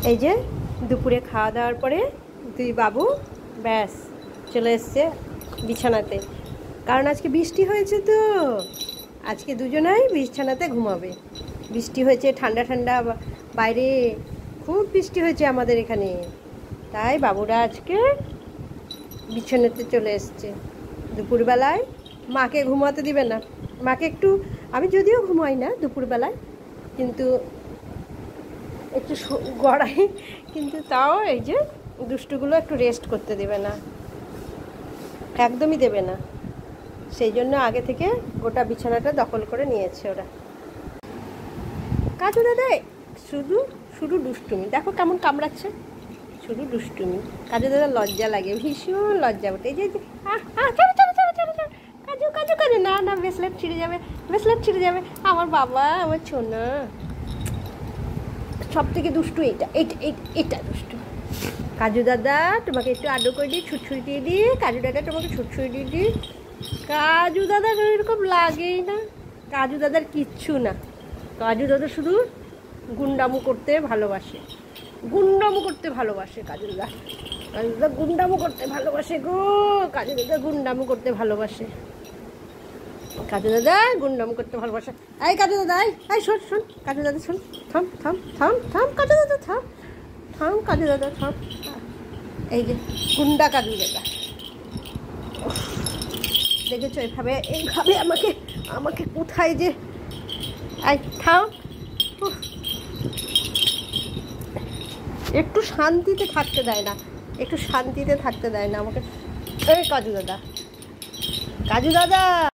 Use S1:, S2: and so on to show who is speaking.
S1: এই যে দুপুরে খাওয়া দাওয়ার পরে দুই বাবু ব্যাস চলে এসছে বিছানাতে, কারণ আজকে বৃষ্টি হয়েছে তো আজকে দুজনাই বিছানাতে ঘুমাবে। বৃষ্টি হয়েছে, ঠান্ডা ঠান্ডা বাইরে খুব বৃষ্টি হয়েছে আমাদের এখানে, তাই বাবুরা আজকে বিছানাতে চলে এসছে। দুপুরবেলায় মাকে ঘুমাতে দিবে না, মাকে একটু, আমি যদিও ঘুমাই না দুপুরবেলায়, কিন্তু একটু গড়াই, কিন্তু তাও এই যে দুষ্টুগুলো একটু রেস্ট করতে দেবে না, একদমই দেবে না। সেই জন্য আগে থেকে গোটা বিছানাটা দখল করে নিয়েছে ওরা। কাজু দাদা শুধু শুধু দুষ্টুমি, দেখো কেমন কামড়াচ্ছে, শুধু দুষ্টুমি। কাজু দাদা লজ্জা লাগে, ভীষণ লজ্জা ওঠে। এই যে কাজু কাজু কাজু, না না ব্রেসলেট ছিঁড়ে যাবে, ব্রেসলেট ছিঁড়ে যাবে। আমার বাবা, আমার ছোনা সব থেকে দুষ্টু এইটা, এইটা এটা দুষ্টু। কাজু দাদা তোমাকে একটু আদর করে দিই, ছুটছুড়ি দিয়ে দিই, কাজু দাদা তোমাকে ছুটছুড়ি দিয়ে দিই। কাজু দাদার এরকম লাগেই না, কাজু দাদার কিচ্ছু না। কাজু দাদা শুধু গুন্ডামু করতে ভালোবাসে, গুন্ডামু করতে ভালোবাসে কাজু দাদা। কাজু দাদা গুন্ডামু করতে ভালোবাসে গো, কাজু দাদা গুন্ডামু করতে ভালোবাসে, কাজু দাদা গুন্ডামু করতে ভালোবাসে। এই কাজু দাদা, এই শোন শোন, কাজু দাদা শোন, থাম থাম থাম থাম, কাজু দাদা থাম থাম, কাজু দাদা থাম। এই যে গুন্ডা কাজু দাদা, দেখেছো এইভাবে এইভাবে আমাকে আমাকে কোথায় যে, এই থাম, একটু শান্তিতে থাকতে দেয় না, একটু শান্তিতে থাকতে দেয় না আমাকে। এই কাজু দাদা, কাজু দাদা।